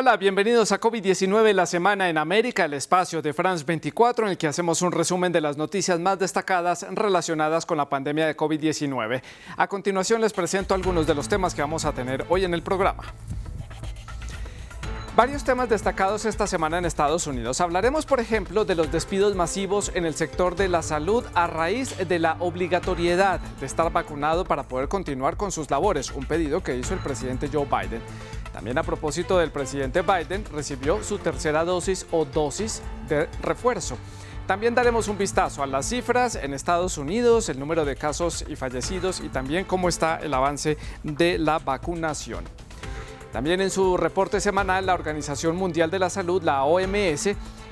Hola, bienvenidos a COVID-19 la semana en América, el espacio de France 24 en el que hacemos un resumen de las noticias más destacadas relacionadas con la pandemia de COVID-19. A continuación les presento algunos de los temas que vamos a tener hoy en el programa. Varios temas destacados esta semana en Estados Unidos. Hablaremos, por ejemplo, de los despidos masivos en el sector de la salud a raíz de la obligatoriedad de estar vacunado para poder continuar con sus labores, un pedido que hizo el presidente Joe Biden. También a propósito del presidente Biden, recibió su tercera dosis o dosis de refuerzo. También daremos un vistazo a las cifras en Estados Unidos, el número de casos y fallecidos y también cómo está el avance de la vacunación. También en su reporte semanal, la Organización Mundial de la Salud, la OMS,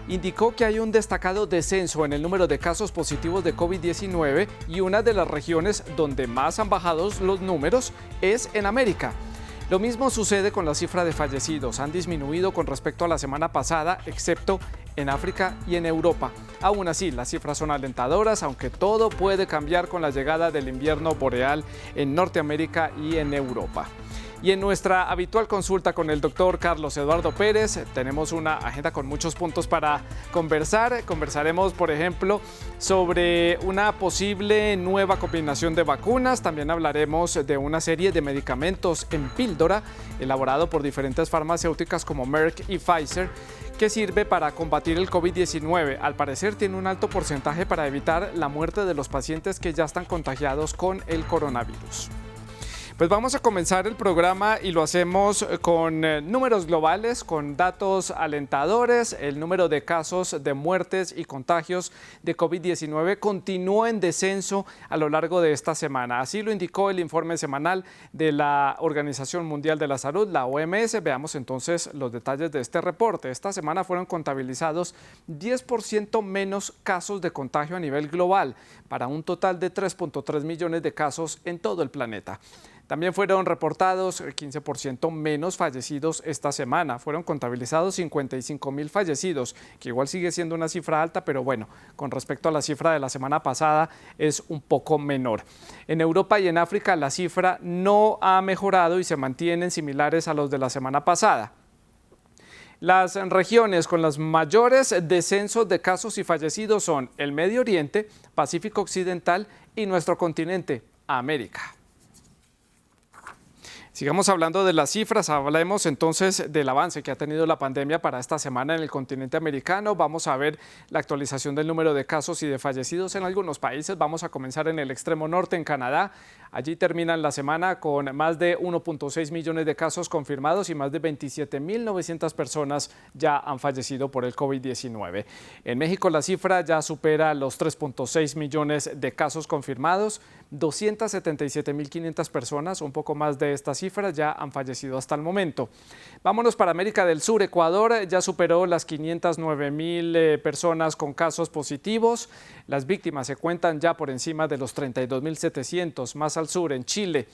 indicó que hay un destacado descenso en el número de casos positivos de COVID-19 y una de las regiones donde más han bajado los números es en América. Lo mismo sucede con la cifra de fallecidos. Han disminuido con respecto a la semana pasada, excepto en África y en Europa. Aún así, las cifras son alentadoras, aunque todo puede cambiar con la llegada del invierno boreal en Norteamérica y en Europa. Y en nuestra habitual consulta con el doctor Carlos Eduardo Pérez, tenemos una agenda con muchos puntos para conversar. Conversaremos, por ejemplo, sobre una posible nueva combinación de vacunas. También hablaremos de una serie de medicamentos en píldora, elaborado por diferentes farmacéuticas como Merck y Pfizer, que sirve para combatir el COVID-19. Al parecer tiene un alto porcentaje para evitar la muerte de los pacientes que ya están contagiados con el coronavirus. Pues vamos a comenzar el programa y lo hacemos con números globales, con datos alentadores. El número de casos de muertes y contagios de COVID-19 continuó en descenso a lo largo de esta semana. Así lo indicó el informe semanal de la Organización Mundial de la Salud, la OMS. Veamos entonces los detalles de este reporte. Esta semana fueron contabilizados 10% menos casos de contagio a nivel global, para un total de 3.3 millones de casos en todo el planeta. También fueron reportados 15% menos fallecidos esta semana. Fueron contabilizados 55.000 fallecidos, que igual sigue siendo una cifra alta, pero bueno, con respecto a la cifra de la semana pasada es un poco menor. En Europa y en África la cifra no ha mejorado y se mantienen similares a los de la semana pasada. Las regiones con los mayores descensos de casos y fallecidos son el Medio Oriente, Pacífico Occidental y nuestro continente, América. Sigamos hablando de las cifras, hablemos entonces del avance que ha tenido la pandemia para esta semana en el continente americano. Vamos a ver la actualización del número de casos y de fallecidos en algunos países. Vamos a comenzar en el extremo norte, en Canadá. Allí terminan la semana con más de 1.6 millones de casos confirmados y más de 27.900 personas ya han fallecido por el COVID-19. En México la cifra ya supera los 3.6 millones de casos confirmados. 277.500 personas, un poco más de esta cifra, ya han fallecido hasta el momento. Vámonos para América del Sur. Ecuador ya superó las 509.000 personas con casos positivos. Las víctimas se cuentan ya por encima de los 32.700. Más al sur, en Chile,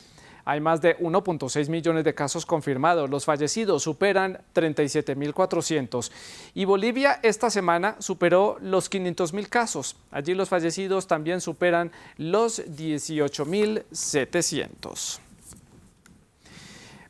hay más de 1.6 millones de casos confirmados. Los fallecidos superan 37.400. Y Bolivia esta semana superó los 500.000 casos. Allí los fallecidos también superan los 18.700.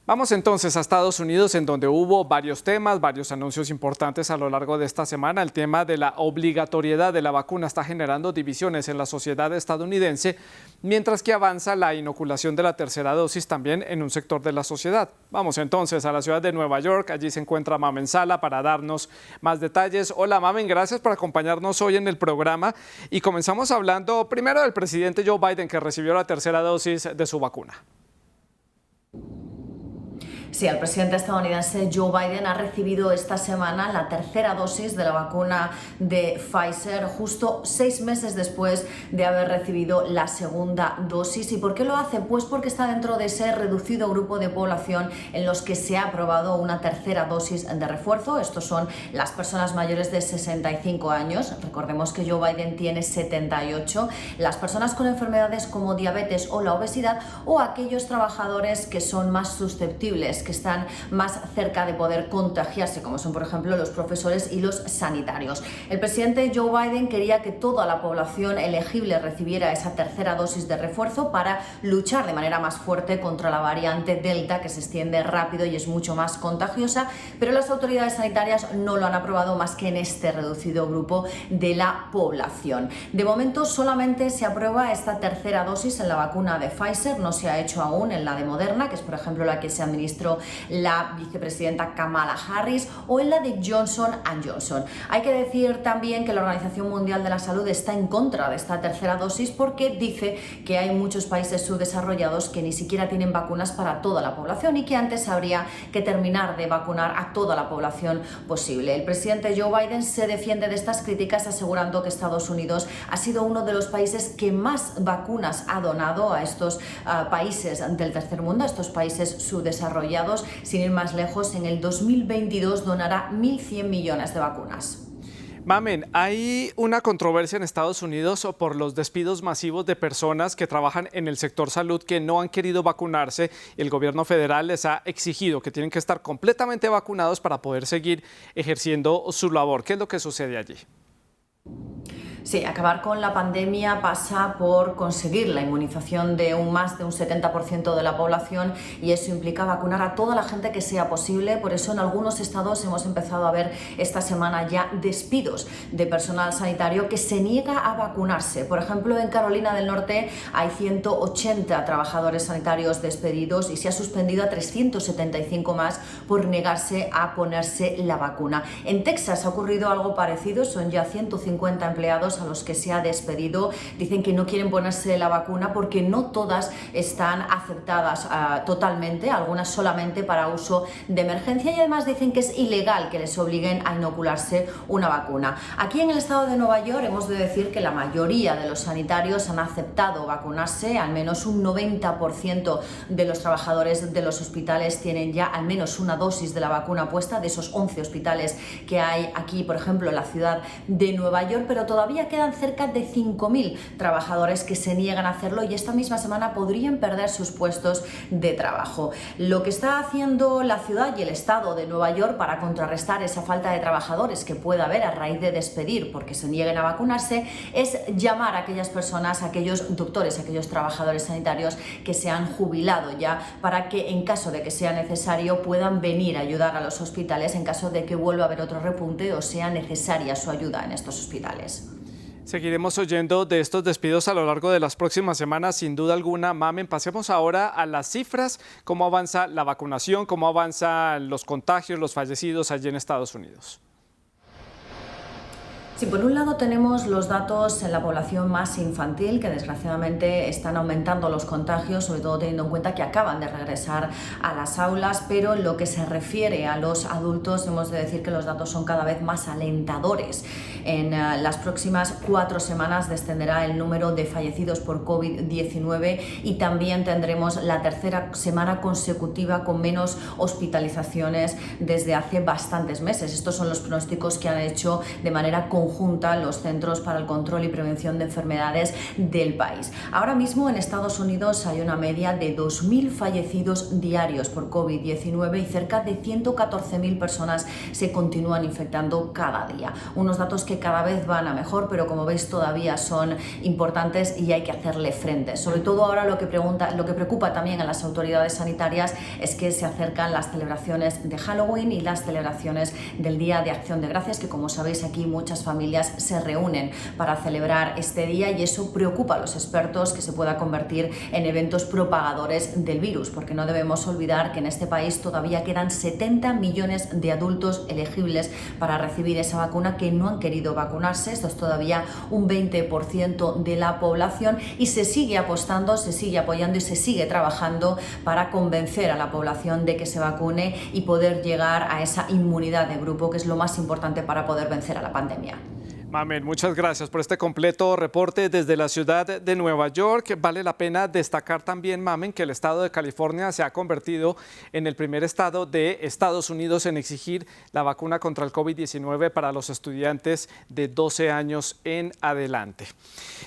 Vamos entonces a Estados Unidos, en donde hubo varios temas, varios anuncios importantes a lo largo de esta semana. El tema de la obligatoriedad de la vacuna está generando divisiones en la sociedad estadounidense, mientras que avanza la inoculación de la tercera dosis también en un sector de la sociedad. Vamos entonces a la ciudad de Nueva York. Allí se encuentra Mamen Sala para darnos más detalles. Hola Mamen, gracias por acompañarnos hoy en el programa. Y comenzamos hablando primero del presidente Joe Biden, que recibió la tercera dosis de su vacuna. Sí, el presidente estadounidense Joe Biden ha recibido esta semana la tercera dosis de la vacuna de Pfizer, justo 6 meses después de haber recibido la segunda dosis. ¿Y por qué lo hace? Pues porque está dentro de ese reducido grupo de población en los que se ha aprobado una tercera dosis de refuerzo. Estos son las personas mayores de 65 años. Recordemos que Joe Biden tiene 78. Las personas con enfermedades como diabetes o la obesidad, o aquellos trabajadores que son más susceptibles, que están más cerca de poder contagiarse, como son por ejemplo los profesores y los sanitarios. El presidente Joe Biden quería que toda la población elegible recibiera esa tercera dosis de refuerzo para luchar de manera más fuerte contra la variante Delta, que se extiende rápido y es mucho más contagiosa, pero las autoridades sanitarias no lo han aprobado más que en este reducido grupo de la población. De momento solamente se aprueba esta tercera dosis en la vacuna de Pfizer, no se ha hecho aún en la de Moderna, que es por ejemplo la que se administró la vicepresidenta Kamala Harris, o en la de Johnson & Johnson. Hay que decir también que la Organización Mundial de la Salud está en contra de esta tercera dosis porque dice que hay muchos países subdesarrollados que ni siquiera tienen vacunas para toda la población y que antes habría que terminar de vacunar a toda la población posible. El presidente Joe Biden se defiende de estas críticas asegurando que Estados Unidos ha sido uno de los países que más vacunas ha donado a estos países del tercer mundo, a estos países subdesarrollados. Sin ir más lejos, en el 2022 donará 1.100 millones de vacunas. Mamen, hay una controversia en Estados Unidos por los despidos masivos de personas que trabajan en el sector salud que no han querido vacunarse. El gobierno federal les ha exigido que tienen que estar completamente vacunados para poder seguir ejerciendo su labor. ¿Qué es lo que sucede allí? Sí, acabar con la pandemia pasa por conseguir la inmunización de más de un 70% de la población y eso implica vacunar a toda la gente que sea posible. Por eso en algunos estados hemos empezado a ver esta semana ya despidos de personal sanitario que se niega a vacunarse. Por ejemplo, en Carolina del Norte hay 180 trabajadores sanitarios despedidos y se ha suspendido a 375 más por negarse a ponerse la vacuna. En Texas ha ocurrido algo parecido, son ya 150 empleados a los que se ha despedido. Dicen que no quieren ponerse la vacuna porque no todas están aceptadas totalmente, algunas solamente para uso de emergencia, y además dicen que es ilegal que les obliguen a inocularse una vacuna. Aquí en el estado de Nueva York hemos de decir que la mayoría de los sanitarios han aceptado vacunarse, al menos un 90% de los trabajadores de los hospitales tienen ya al menos una dosis de la vacuna puesta, de esos 11 hospitales que hay aquí, por ejemplo, en la ciudad de Nueva York, pero todavía quedan cerca de 5.000 trabajadores que se niegan a hacerlo y esta misma semana podrían perder sus puestos de trabajo. Lo que está haciendo la ciudad y el estado de Nueva York para contrarrestar esa falta de trabajadores que pueda haber a raíz de despedir porque se nieguen a vacunarse es llamar a aquellas personas, a aquellos doctores, a aquellos trabajadores sanitarios que se han jubilado ya, para que en caso de que sea necesario puedan venir a ayudar a los hospitales en caso de que vuelva a haber otro repunte o sea necesaria su ayuda en estos hospitales. Seguiremos oyendo de estos despidos a lo largo de las próximas semanas, sin duda alguna. Mamen, pasemos ahora a las cifras. ¿Cómo avanza la vacunación? ¿Cómo avanzan los contagios, los fallecidos allí en Estados Unidos? Sí, por un lado tenemos los datos en la población más infantil, que desgraciadamente están aumentando los contagios, sobre todo teniendo en cuenta que acaban de regresar a las aulas, pero en lo que se refiere a los adultos hemos de decir que los datos son cada vez más alentadores. En las próximas 4 semanas descenderá el número de fallecidos por COVID-19 y también tendremos la tercera semana consecutiva con menos hospitalizaciones desde hace bastantes meses. Estos son los pronósticos que han hecho de manera conjunta los Centros para el Control y Prevención de Enfermedades del país. Ahora mismo en Estados Unidos hay una media de 2.000 fallecidos diarios por COVID-19 y cerca de 114.000 personas se continúan infectando cada día. Unos datos que cada vez van a mejor, pero como veis todavía son importantes y hay que hacerle frente. Sobre todo ahora lo que preocupa también a las autoridades sanitarias es que se acercan las celebraciones de Halloween y las celebraciones del Día de Acción de Gracias, que como sabéis aquí muchas familias se reúnen para celebrar este día y eso preocupa a los expertos que se pueda convertir en eventos propagadores del virus, porque no debemos olvidar que en este país todavía quedan 70 millones de adultos elegibles para recibir esa vacuna que no han querido vacunarse. Esto es todavía un 20% de la población y se sigue apostando, se sigue apoyando y se sigue trabajando para convencer a la población de que se vacune y poder llegar a esa inmunidad de grupo, que es lo más importante para poder vencer a la pandemia. Mamen, muchas gracias por este completo reporte desde la ciudad de Nueva York. Vale la pena destacar también, Mamen, que el estado de California se ha convertido en el primer estado de Estados Unidos en exigir la vacuna contra el COVID-19 para los estudiantes de 12 años en adelante.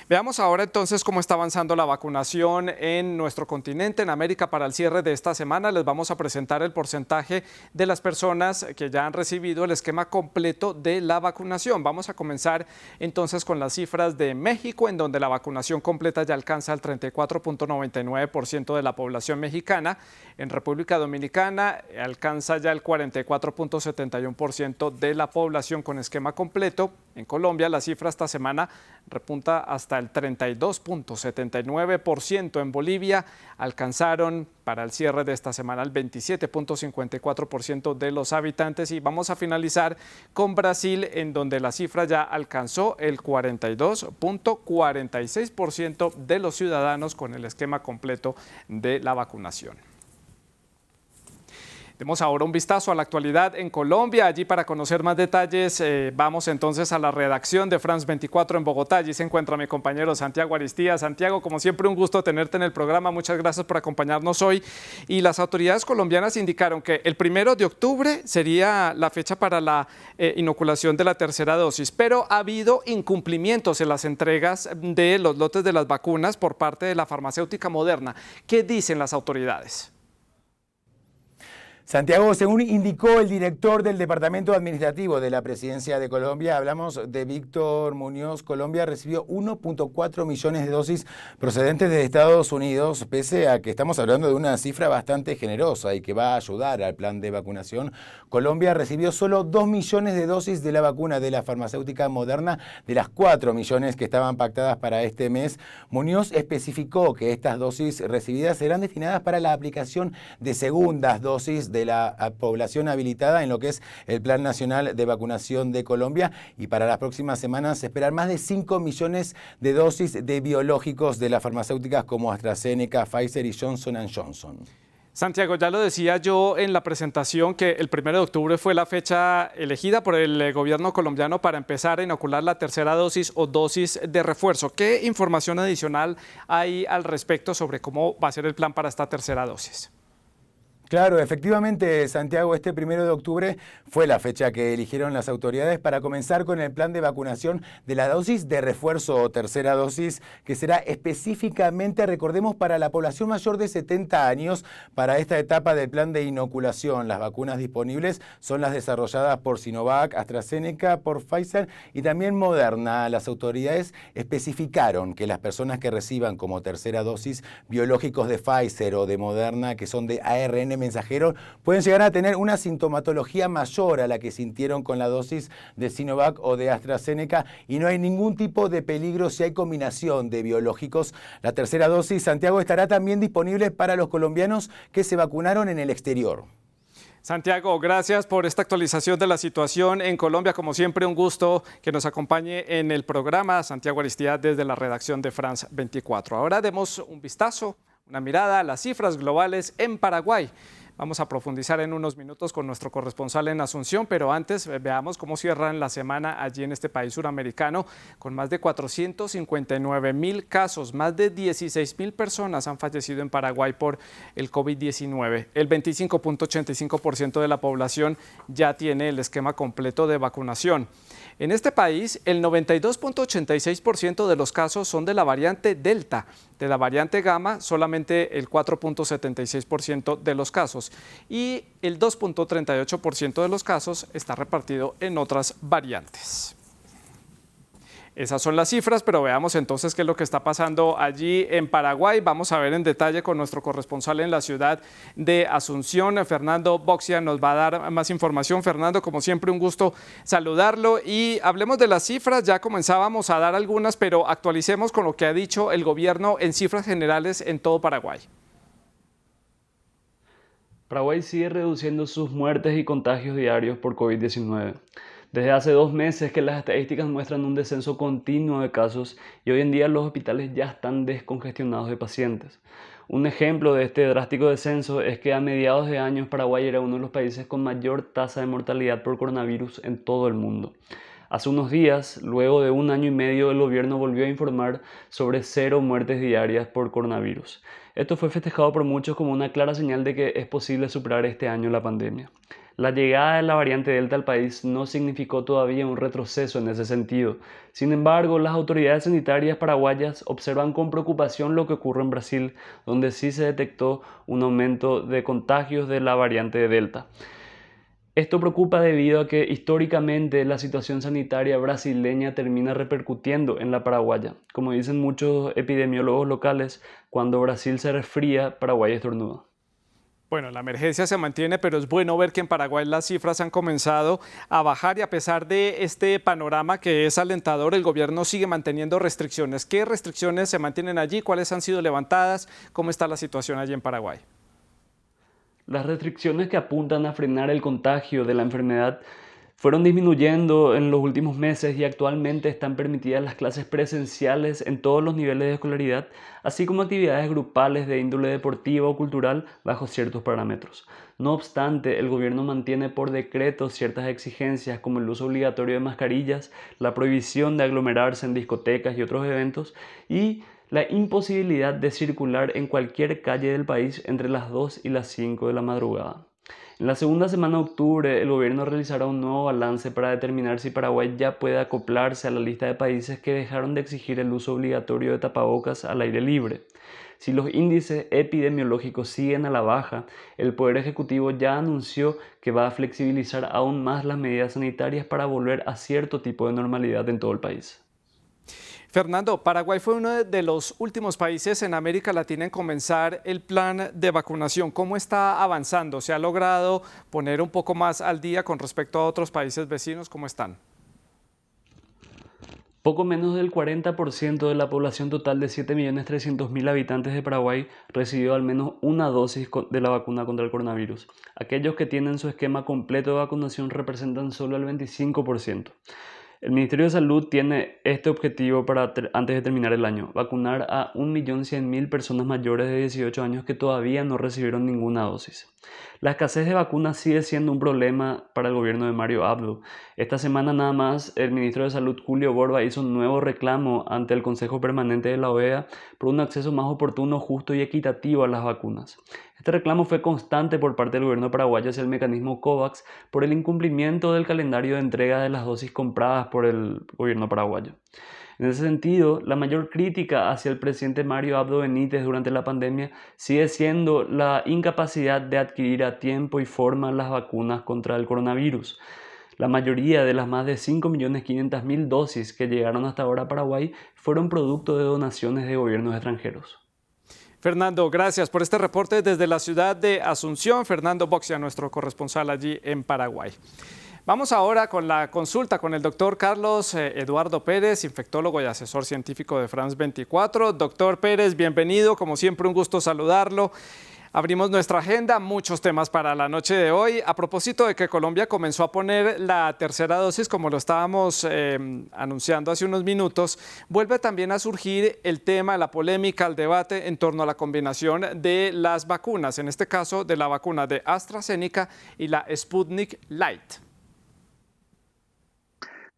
Veamos ahora entonces cómo está avanzando la vacunación en nuestro continente, en América. Para el cierre de esta semana les vamos a presentar el porcentaje de las personas que ya han recibido el esquema completo de la vacunación. Vamos a comenzar entonces con las cifras de México, en donde la vacunación completa ya alcanza el 34.99% de la población mexicana. En República Dominicana alcanza ya el 44.71% de la población con esquema completo. En Colombia la cifra esta semana repunta hasta el 32.79%. En Bolivia alcanzaron para el cierre de esta semana el 27.54% de los habitantes. Y vamos a finalizar con Brasil, en donde la cifra ya alcanzó el 42.46% de los ciudadanos con el esquema completo de la vacunación. Demos ahora un vistazo a la actualidad en Colombia. Allí, para conocer más detalles, vamos entonces a la redacción de France 24 en Bogotá. Allí se encuentra mi compañero Santiago Aristía. Santiago, como siempre, un gusto tenerte en el programa. Muchas gracias por acompañarnos hoy. Y las autoridades colombianas indicaron que el 1 de octubre sería la fecha para la inoculación de la tercera dosis, pero ha habido incumplimientos en las entregas de los lotes de las vacunas por parte de la farmacéutica Moderna. ¿Qué dicen las autoridades? Santiago, según indicó el director del Departamento Administrativo de la Presidencia de Colombia, hablamos de Víctor Muñoz, Colombia recibió 1.4 millones de dosis procedentes de Estados Unidos, pese a que estamos hablando de una cifra bastante generosa y que va a ayudar al plan de vacunación. Colombia recibió solo 2 millones de dosis de la vacuna de la farmacéutica Moderna, de las 4 millones que estaban pactadas para este mes. Muñoz especificó que estas dosis recibidas serán destinadas para la aplicación de segundas dosis de la población habilitada en lo que es el Plan Nacional de Vacunación de Colombia, y para las próximas semanas se esperan más de 5 millones de dosis de biológicos de las farmacéuticas como AstraZeneca, Pfizer y Johnson & Johnson. Santiago, ya lo decía yo en la presentación que el 1 de octubre fue la fecha elegida por el gobierno colombiano para empezar a inocular la tercera dosis o dosis de refuerzo. ¿Qué información adicional hay al respecto sobre cómo va a ser el plan para esta tercera dosis? Claro, efectivamente, Santiago, este 1 de octubre fue la fecha que eligieron las autoridades para comenzar con el plan de vacunación de la dosis de refuerzo o tercera dosis, que será específicamente, recordemos, para la población mayor de 70 años para esta etapa del plan de inoculación. Las vacunas disponibles son las desarrolladas por Sinovac, AstraZeneca, por Pfizer y también Moderna. Las autoridades especificaron que las personas que reciban como tercera dosis biológicos de Pfizer o de Moderna, que son de ARN mensajero, pueden llegar a tener una sintomatología mayor a la que sintieron con la dosis de Sinovac o de AstraZeneca, y no hay ningún tipo de peligro si hay combinación de biológicos. La tercera dosis, Santiago, estará también disponible para los colombianos que se vacunaron en el exterior. Santiago, gracias por esta actualización de la situación en Colombia. Como siempre, un gusto que nos acompañe en el programa. Santiago Aristía desde la redacción de France 24. Ahora demos un vistazo, una mirada a las cifras globales en Paraguay. Vamos a profundizar en unos minutos con nuestro corresponsal en Asunción, pero antes veamos cómo cierran la semana allí en este país suramericano, con más de 459.000 casos, más de 16.000 personas han fallecido en Paraguay por el COVID-19. El 25.85% de la población ya tiene el esquema completo de vacunación. En este país, el 92.86% de los casos son de la variante Delta. De la variante Gamma, solamente el 4.76% de los casos. Y el 2.38% de los casos está repartido en otras variantes. Esas son las cifras, pero veamos entonces qué es lo que está pasando allí en Paraguay. Vamos a ver en detalle con nuestro corresponsal en la ciudad de Asunción, Fernando Boxia, nos va a dar más información. Fernando, como siempre, un gusto saludarlo y hablemos de las cifras. Ya comenzábamos a dar algunas, pero actualicemos con lo que ha dicho el gobierno en cifras generales en todo Paraguay. Paraguay sigue reduciendo sus muertes y contagios diarios por COVID-19. Desde hace 2 meses que las estadísticas muestran un descenso continuo de casos y hoy en día los hospitales ya están descongestionados de pacientes. Un ejemplo de este drástico descenso es que a mediados de año Paraguay era uno de los países con mayor tasa de mortalidad por coronavirus en todo el mundo. Hace unos días, luego de 1 año y medio, el gobierno volvió a informar sobre 0 muertes diarias por coronavirus. Esto fue festejado por muchos como una clara señal de que es posible superar este año la pandemia. La llegada de la variante Delta al país no significó todavía un retroceso en ese sentido. Sin embargo, las autoridades sanitarias paraguayas observan con preocupación lo que ocurre en Brasil, donde sí se detectó un aumento de contagios de la variante Delta. Esto preocupa debido a que históricamente la situación sanitaria brasileña termina repercutiendo en la paraguaya. Como dicen muchos epidemiólogos locales, cuando Brasil se resfría, Paraguay estornuda. Bueno, la emergencia se mantiene, pero es bueno ver que en Paraguay las cifras han comenzado a bajar y a pesar de este panorama que es alentador, el gobierno sigue manteniendo restricciones. ¿Qué restricciones se mantienen allí? ¿Cuáles han sido levantadas? ¿Cómo está la situación allí en Paraguay? Las restricciones que apuntan a frenar el contagio de la enfermedad fueron disminuyendo en los últimos meses y actualmente están permitidas las clases presenciales en todos los niveles de escolaridad, así como actividades grupales de índole deportiva o cultural bajo ciertos parámetros. No obstante, el gobierno mantiene por decreto ciertas exigencias como el uso obligatorio de mascarillas, la prohibición de aglomerarse en discotecas y otros eventos y la imposibilidad de circular en cualquier calle del país entre las 2 y las 5 de la madrugada. En la segunda semana de octubre, el gobierno realizará un nuevo balance para determinar si Paraguay ya puede acoplarse a la lista de países que dejaron de exigir el uso obligatorio de tapabocas al aire libre. Si los índices epidemiológicos siguen a la baja, el Poder Ejecutivo ya anunció que va a flexibilizar aún más las medidas sanitarias para volver a cierto tipo de normalidad en todo el país. Fernando, Paraguay fue uno de los últimos países en América Latina en comenzar el plan de vacunación. ¿Cómo está avanzando? ¿Se ha logrado poner un poco más al día con respecto a otros países vecinos? ¿Cómo están? Poco menos del 40% de la población total de 7.300.000 habitantes de Paraguay recibió al menos una dosis de la vacuna contra el coronavirus. Aquellos que tienen su esquema completo de vacunación representan solo el 25%. El Ministerio de Salud tiene este objetivo antes de terminar el año, vacunar a 1.100.000 personas mayores de 18 años que todavía no recibieron ninguna dosis. La escasez de vacunas sigue siendo un problema para el gobierno de Mario Abdo. Esta semana nada más, el ministro de Salud, Julio Borba, hizo un nuevo reclamo ante el Consejo Permanente de la OEA por un acceso más oportuno, justo y equitativo a las vacunas. Este reclamo fue constante por parte del gobierno paraguayo hacia el mecanismo COVAX por el incumplimiento del calendario de entrega de las dosis compradas por el gobierno paraguayo. En ese sentido, la mayor crítica hacia el presidente Mario Abdo Benítez durante la pandemia sigue siendo la incapacidad de adquirir a tiempo y forma las vacunas contra el coronavirus. La mayoría de las más de 5.500.000 dosis que llegaron hasta ahora a Paraguay fueron producto de donaciones de gobiernos extranjeros. Fernando, gracias por este reporte desde la ciudad de Asunción. Fernando Boxia, nuestro corresponsal allí en Paraguay. Vamos ahora con la consulta con el doctor Carlos Eduardo Pérez, infectólogo y asesor científico de France 24. Doctor Pérez, bienvenido, como siempre un gusto saludarlo. Abrimos nuestra agenda, muchos temas para la noche de hoy. A propósito de que Colombia comenzó a poner la tercera dosis, como lo estábamos anunciando hace unos minutos, vuelve también a surgir el tema, la polémica, el debate en torno a la combinación de las vacunas, en este caso de la vacuna de AstraZeneca y la Sputnik Light.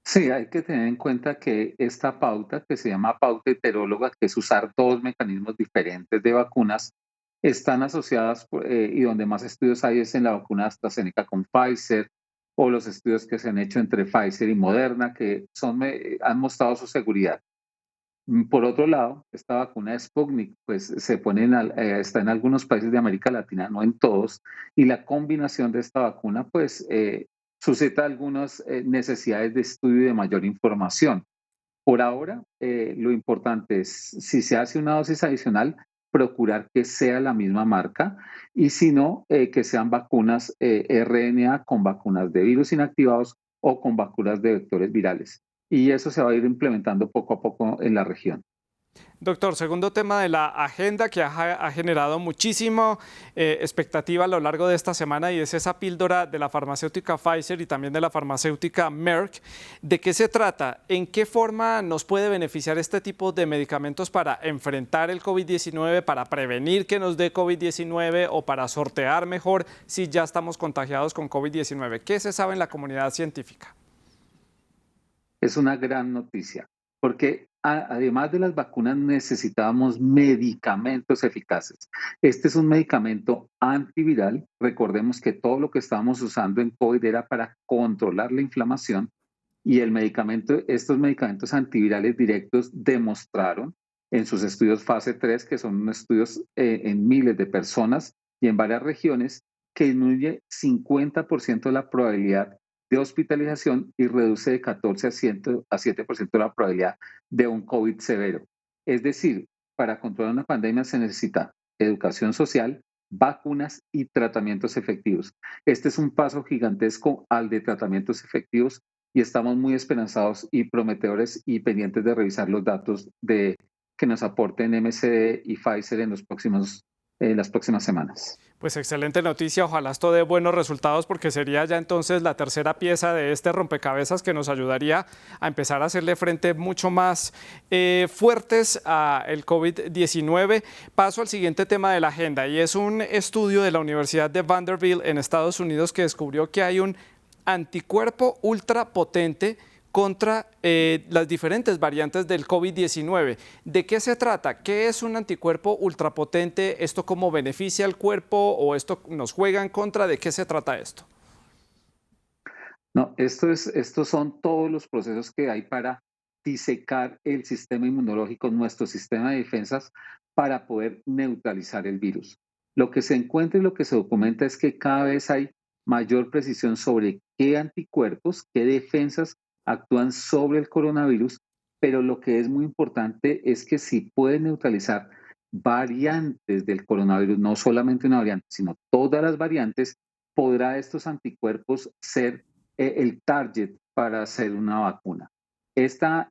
Sí, hay que tener en cuenta que esta pauta, que se llama pauta heteróloga, que es usar dos mecanismos diferentes de vacunas, están asociadas y donde más estudios hay es en la vacuna AstraZeneca con Pfizer o los estudios que se han hecho entre Pfizer y Moderna, que han mostrado su seguridad. Por otro lado, esta vacuna de Sputnik pues, está en algunos países de América Latina, no en todos, y la combinación de esta vacuna pues, suscita algunas necesidades de estudio y de mayor información. Por ahora, lo importante es, si se hace una dosis adicional, procurar que sea la misma marca y si no, que sean vacunas RNA con vacunas de virus inactivados o con vacunas de vectores virales. Y eso se va a ir implementando poco a poco en la región. Doctor, segundo tema de la agenda que ha generado muchísima expectativa a lo largo de esta semana y es esa píldora de la farmacéutica Pfizer y también de la farmacéutica Merck. ¿De qué se trata? ¿En qué forma nos puede beneficiar este tipo de medicamentos para enfrentar el COVID-19, para prevenir que nos dé COVID-19 o para sortear mejor si ya estamos contagiados con COVID-19? ¿Qué se sabe en la comunidad científica? Es una gran noticia, porque además de las vacunas necesitábamos medicamentos eficaces. Este es un medicamento antiviral. Recordemos que todo lo que estábamos usando en COVID era para controlar la inflamación y estos medicamentos antivirales directos demostraron en sus estudios fase 3, que son estudios en miles de personas y en varias regiones, que disminuye 50% la probabilidad de hospitalización y reduce de 14 a 7% la probabilidad de un COVID severo. Es decir, para controlar una pandemia se necesita educación social, vacunas y tratamientos efectivos. Este es un paso gigantesco al de tratamientos efectivos y estamos muy esperanzados y prometedores y pendientes de revisar los datos que nos aporten MSD y Pfizer en las próximas semanas. Pues excelente noticia, ojalá esto dé buenos resultados porque sería ya entonces la tercera pieza de este rompecabezas que nos ayudaría a empezar a hacerle frente mucho más fuertes al COVID-19. Paso al siguiente tema de la agenda y es un estudio de la Universidad de Vanderbilt en Estados Unidos que descubrió que hay un anticuerpo ultra potente contra las diferentes variantes del COVID-19. ¿De qué se trata? ¿Qué es un anticuerpo ultrapotente? ¿Esto cómo beneficia al cuerpo o esto nos juega en contra? ¿De qué se trata esto? No, estos son todos los procesos que hay para disecar el sistema inmunológico, nuestro sistema de defensas, para poder neutralizar el virus. Lo que se encuentra y lo que se documenta es que cada vez hay mayor precisión sobre qué anticuerpos, qué defensas actúan sobre el coronavirus, pero lo que es muy importante es que si pueden neutralizar variantes del coronavirus, no solamente una variante, sino todas las variantes, podrá estos anticuerpos ser el target para hacer una vacuna. Esta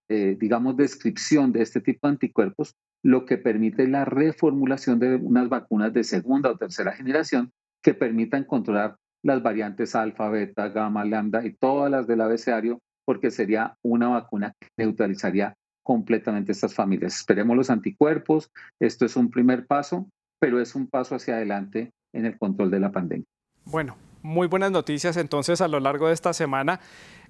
digamos, descripción de este tipo de anticuerpos lo que permite la reformulación de unas vacunas de segunda o tercera generación que permitan controlar las variantes alfa, beta, gamma, lambda y todas las del abecedario, porque sería una vacuna que neutralizaría completamente estas familias. Esperemos los anticuerpos, esto es un primer paso, pero es un paso hacia adelante en el control de la pandemia. Bueno, muy buenas noticias entonces a lo largo de esta semana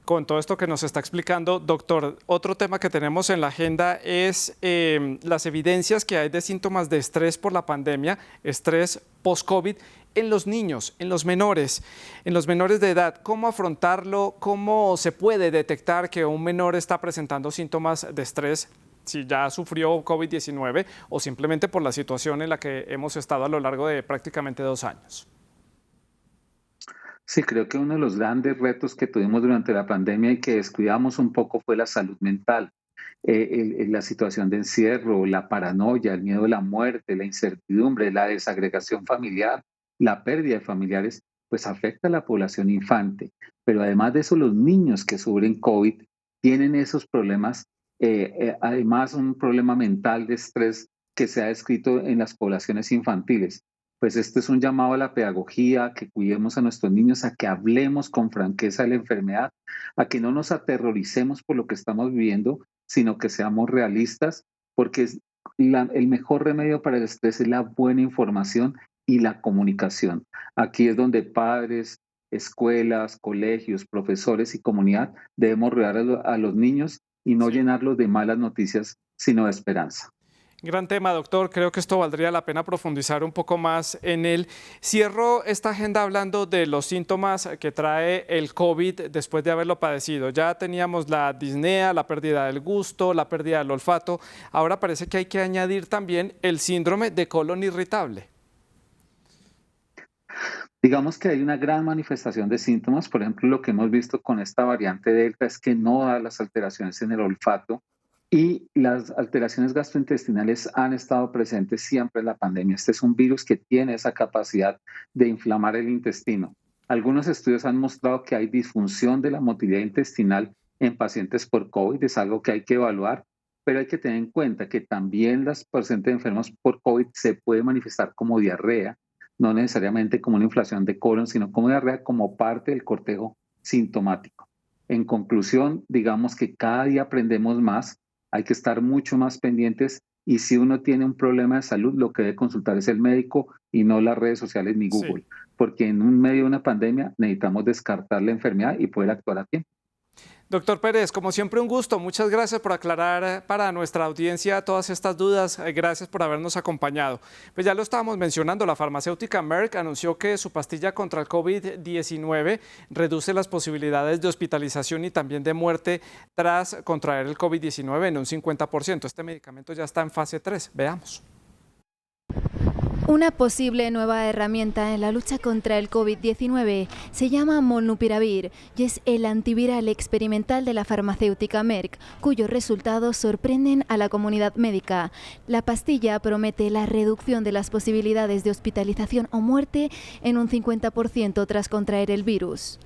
con todo esto que nos está explicando. Doctor, otro tema que tenemos en la agenda es las evidencias que hay de síntomas de estrés por la pandemia, estrés post-COVID en los niños, en los menores de edad. ¿Cómo afrontarlo? ¿Cómo se puede detectar que un menor está presentando síntomas de estrés si ya sufrió COVID-19 o simplemente por la situación en la que hemos estado a lo largo de prácticamente 2 años? Sí, creo que uno de los grandes retos que tuvimos durante la pandemia y que descuidamos un poco fue la salud mental. La situación de encierro, la paranoia, el miedo a la muerte, la incertidumbre, la desagregación familiar, la pérdida de familiares, pues afecta a la población infante. Pero además de eso, los niños que sufren COVID tienen esos problemas, además un problema mental de estrés que se ha descrito en las poblaciones infantiles. Pues este es un llamado a la pedagogía, a que cuidemos a nuestros niños, a que hablemos con franqueza de la enfermedad, a que no nos aterroricemos por lo que estamos viviendo, sino que seamos realistas, porque el mejor remedio para el estrés es la buena información y la comunicación. Aquí es donde padres, escuelas, colegios, profesores y comunidad debemos rodear a los niños y no llenarlos de malas noticias, sino de esperanza. Gran tema, doctor. Creo que esto valdría la pena profundizar un poco más en él. Cierro esta agenda hablando de los síntomas que trae el COVID después de haberlo padecido. Ya teníamos la disnea, la pérdida del gusto, la pérdida del olfato. Ahora parece que hay que añadir también el síndrome de colon irritable. Digamos que hay una gran manifestación de síntomas. Por ejemplo, lo que hemos visto con esta variante Delta es que no da las alteraciones en el olfato. Y las alteraciones gastrointestinales han estado presentes siempre en la pandemia. Este es un virus que tiene esa capacidad de inflamar el intestino. Algunos estudios han mostrado que hay disfunción de la motilidad intestinal en pacientes por COVID, es algo que hay que evaluar, pero hay que tener en cuenta que también las pacientes enfermos por COVID se puede manifestar como diarrea, no necesariamente como una inflamación de colon, sino como diarrea como parte del cortejo sintomático. En conclusión, digamos que cada día aprendemos más. Hay que estar mucho más pendientes y si uno tiene un problema de salud, lo que debe consultar es el médico y no las redes sociales ni Google, porque en un medio de una pandemia necesitamos descartar la enfermedad y poder actuar a tiempo. Doctor Pérez, como siempre un gusto. Muchas gracias por aclarar para nuestra audiencia todas estas dudas. Gracias por habernos acompañado. Pues ya lo estábamos mencionando, la farmacéutica Merck anunció que su pastilla contra el COVID-19 reduce las posibilidades de hospitalización y también de muerte tras contraer el COVID-19 en un 50%. Este medicamento ya está en fase 3. Veamos. Una posible nueva herramienta en la lucha contra el COVID-19 se llama Molnupiravir y es el antiviral experimental de la farmacéutica Merck, cuyos resultados sorprenden a la comunidad médica. La pastilla promete la reducción de las posibilidades de hospitalización o muerte en un 50% tras contraer el virus.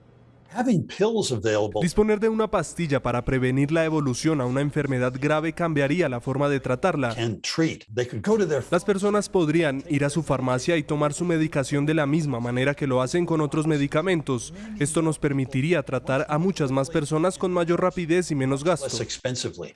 Disponer de una pastilla para prevenir la evolución a una enfermedad grave cambiaría la forma de tratarla. Las personas podrían ir a su farmacia y tomar su medicación de la misma manera que lo hacen con otros medicamentos. Esto nos permitiría tratar a muchas más personas con mayor rapidez y menos gasto.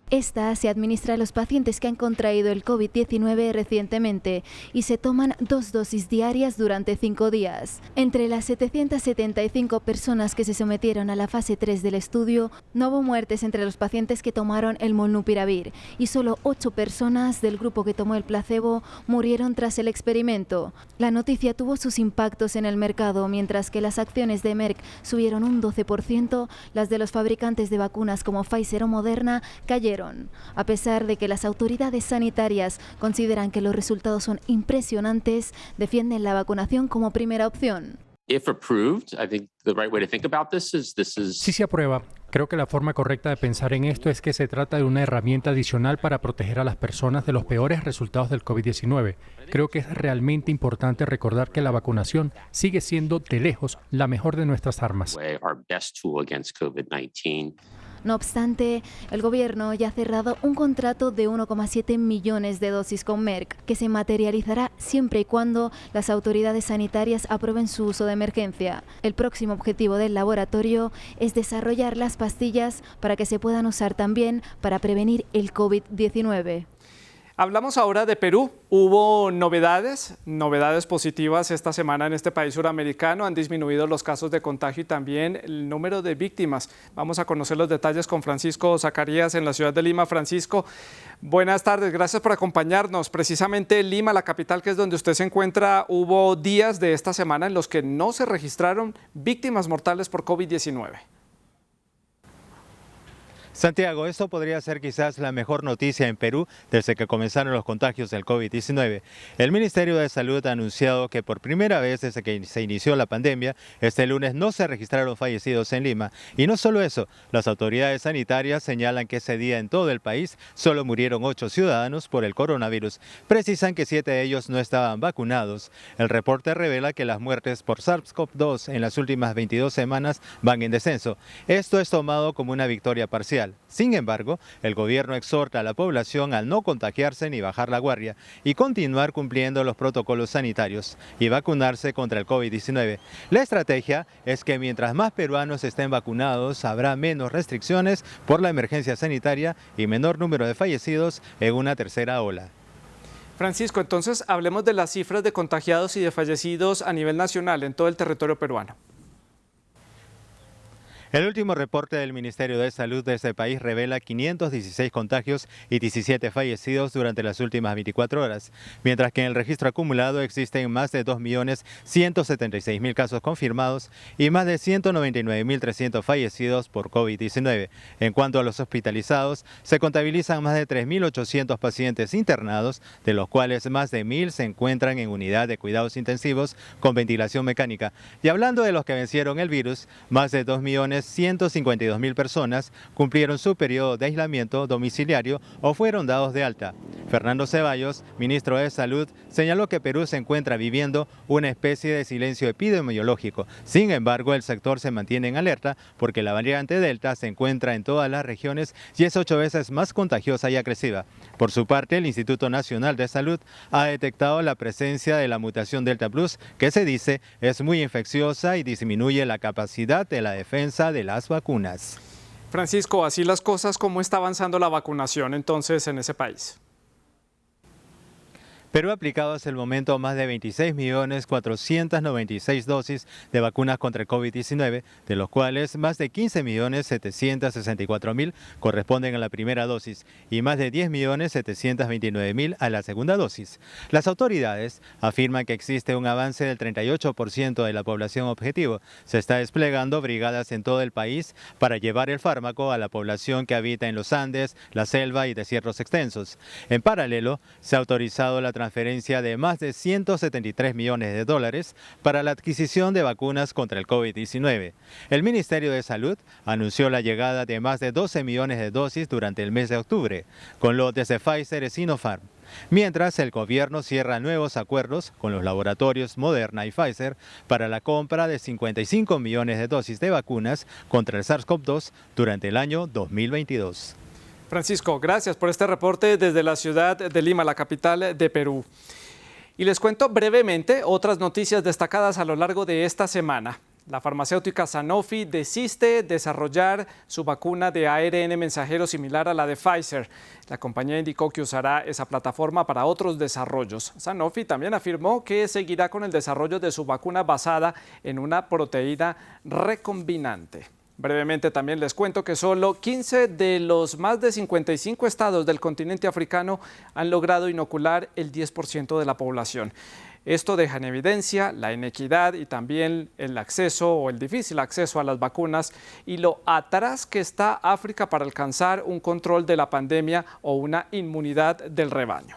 Esta se administra a los pacientes que han contraído el COVID-19 recientemente y se toman 2 dosis diarias durante 5 días. Entre las 775 personas que se sometieron a la fase 3 del estudio, no hubo muertes entre los pacientes que tomaron el Molnupiravir y solo 8 personas del grupo que tomó el placebo murieron tras el experimento. La noticia tuvo sus impactos en el mercado, mientras que las acciones de Merck subieron un 12%, las de los fabricantes de vacunas como Pfizer o Moderna cayeron. A pesar de que las autoridades sanitarias consideran que los resultados son impresionantes, defienden la vacunación como primera opción. Si se aprueba, creo que la forma correcta de pensar en esto es que se trata de una herramienta adicional para proteger a las personas de los peores resultados del COVID-19. Creo que es realmente importante recordar que la vacunación sigue siendo de lejos la mejor de nuestras armas. No obstante, el gobierno ya ha cerrado un contrato de 1,7 millones de dosis con Merck, que se materializará siempre y cuando las autoridades sanitarias aprueben su uso de emergencia. El próximo objetivo del laboratorio es desarrollar las pastillas para que se puedan usar también para prevenir el COVID-19. Hablamos ahora de Perú. Hubo novedades positivas esta semana en este país suramericano. Han disminuido los casos de contagio y también el número de víctimas. Vamos a conocer los detalles con Francisco Zacarías en la ciudad de Lima. Francisco, buenas tardes, gracias por acompañarnos. Precisamente en Lima, la capital, que es donde usted se encuentra, hubo días de esta semana en los que no se registraron víctimas mortales por COVID-19. Santiago, esto podría ser quizás la mejor noticia en Perú desde que comenzaron los contagios del COVID-19. El Ministerio de Salud ha anunciado que por primera vez desde que se inició la pandemia, este lunes no se registraron fallecidos en Lima. Y no solo eso, las autoridades sanitarias señalan que ese día en todo el país solo murieron 8 ciudadanos por el coronavirus. Precisan que 7 de ellos no estaban vacunados. El reporte revela que las muertes por SARS-CoV-2 en las últimas 22 semanas van en descenso. Esto es tomado como una victoria parcial. Sin embargo, el gobierno exhorta a la población al no contagiarse ni bajar la guardia y continuar cumpliendo los protocolos sanitarios y vacunarse contra el COVID-19. La estrategia es que mientras más peruanos estén vacunados, habrá menos restricciones por la emergencia sanitaria y menor número de fallecidos en una tercera ola. Francisco, entonces hablemos de las cifras de contagiados y de fallecidos a nivel nacional en todo el territorio peruano. El último reporte del Ministerio de Salud de este país revela 516 contagios y 17 fallecidos durante las últimas 24 horas, mientras que en el registro acumulado existen más de 2.176.000 casos confirmados y más de 199.300 fallecidos por COVID-19. En cuanto a los hospitalizados, se contabilizan más de 3.800 pacientes internados, de los cuales más de 1.000 se encuentran en unidad de cuidados intensivos con ventilación mecánica. Y hablando de los que vencieron el virus, más de 2.152.000 personas cumplieron su periodo de aislamiento domiciliario o fueron dados de alta. Fernando Ceballos, ministro de Salud, señaló que Perú se encuentra viviendo una especie de silencio epidemiológico. Sin embargo, el sector se mantiene en alerta porque la variante Delta se encuentra en todas las regiones y es 8 veces más contagiosa y agresiva. Por su parte, el Instituto Nacional de Salud ha detectado la presencia de la mutación Delta Plus, que se dice es muy infecciosa y disminuye la capacidad de la defensa de las vacunas. Francisco, así las cosas, ¿cómo está avanzando la vacunación entonces en ese país? Perú ha aplicado hasta el momento más de 26.496.000 dosis de vacunas contra el COVID-19, de los cuales más de 15.764.000 corresponden a la primera dosis y más de 10.729.000 a la segunda dosis. Las autoridades afirman que existe un avance del 38% de la población objetivo. Se está desplegando brigadas en todo el país para llevar el fármaco a la población que habita en los Andes, la selva y desiertos extensos. En paralelo, se ha autorizado la transferencia de más de 173 millones de dólares para la adquisición de vacunas contra el COVID-19. El Ministerio de Salud anunció la llegada de más de 12 millones de dosis durante el mes de octubre, con lotes de Pfizer y Sinopharm. Mientras, el gobierno cierra nuevos acuerdos con los laboratorios Moderna y Pfizer para la compra de 55 millones de dosis de vacunas contra el SARS-CoV-2 durante el año 2022. Francisco, gracias por este reporte desde la ciudad de Lima, la capital de Perú. Y les cuento brevemente otras noticias destacadas a lo largo de esta semana. La farmacéutica Sanofi desiste desarrollar su vacuna de ARN mensajero similar a la de Pfizer. La compañía indicó que usará esa plataforma para otros desarrollos. Sanofi también afirmó que seguirá con el desarrollo de su vacuna basada en una proteína recombinante. Brevemente también les cuento que solo 15 de los más de 55 estados del continente africano han logrado inocular el 10% de la población. Esto deja en evidencia la inequidad y también el acceso o el difícil acceso a las vacunas y lo atrás que está África para alcanzar un control de la pandemia o una inmunidad del rebaño.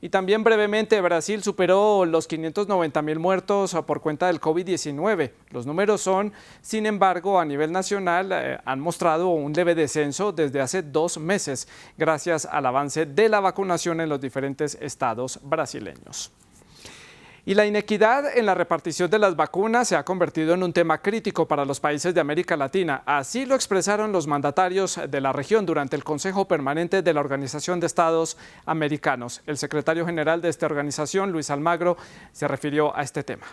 Y también brevemente, Brasil superó los 590.000 muertos por cuenta del COVID-19. Los números son, sin embargo, a nivel nacional han mostrado un leve descenso desde hace 2 meses, gracias al avance de la vacunación en los diferentes estados brasileños. Y la inequidad en la repartición de las vacunas se ha convertido en un tema crítico para los países de América Latina. Así lo expresaron los mandatarios de la región durante el Consejo Permanente de la Organización de Estados Americanos. El secretario general de esta organización, Luis Almagro, se refirió a este tema.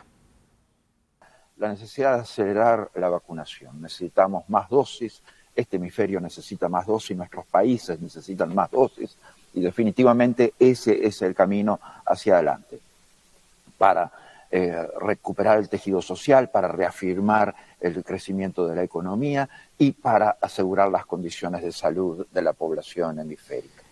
La necesidad de acelerar la vacunación. Necesitamos más dosis, este hemisferio necesita más dosis, nuestros países necesitan más dosis y definitivamente ese es el camino hacia adelante. Para recuperar el tejido social, para reafirmar el crecimiento de la economía y para asegurar las condiciones de salud de la población hemisférica.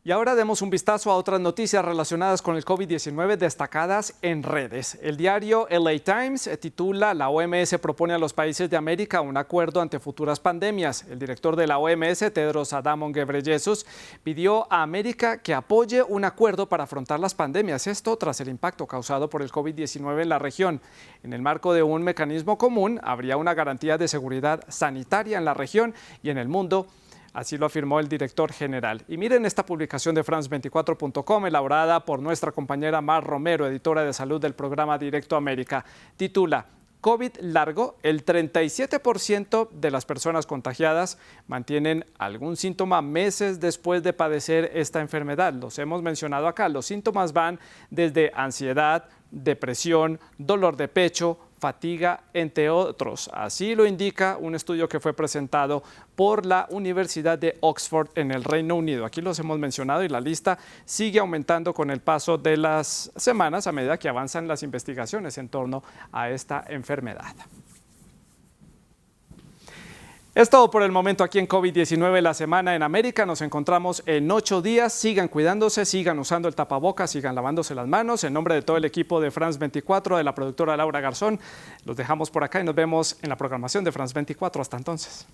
Y ahora demos un vistazo a otras noticias relacionadas con el COVID-19 destacadas en redes. El diario LA Times titula «La OMS propone a los países de América un acuerdo ante futuras pandemias». El director de la OMS, Tedros Adhanom Ghebreyesus, pidió a América que apoye un acuerdo para afrontar las pandemias. Esto tras el impacto causado por el COVID-19 en la región. En el marco de un mecanismo común, habría una garantía de seguridad sanitaria en la región y en el mundo. Así lo afirmó el director general. Y miren esta publicación de France24.com, elaborada por nuestra compañera Mar Romero, editora de salud del programa Directo América. Titula «COVID largo, el 37% de las personas contagiadas mantienen algún síntoma meses después de padecer esta enfermedad». Los hemos mencionado acá. Los síntomas van desde ansiedad, depresión, dolor de pecho, fatiga, entre otros. Así lo indica un estudio que fue presentado por la Universidad de Oxford en el Reino Unido. Aquí los hemos mencionado y la lista sigue aumentando con el paso de las semanas a medida que avanzan las investigaciones en torno a esta enfermedad. Es todo por el momento aquí en COVID-19 la semana en América. Nos encontramos en 8 días. Sigan cuidándose, sigan usando el tapabocas, sigan lavándose las manos. En nombre de todo el equipo de France 24, de la productora Laura Garzón, los dejamos por acá y nos vemos en la programación de France 24. Hasta entonces.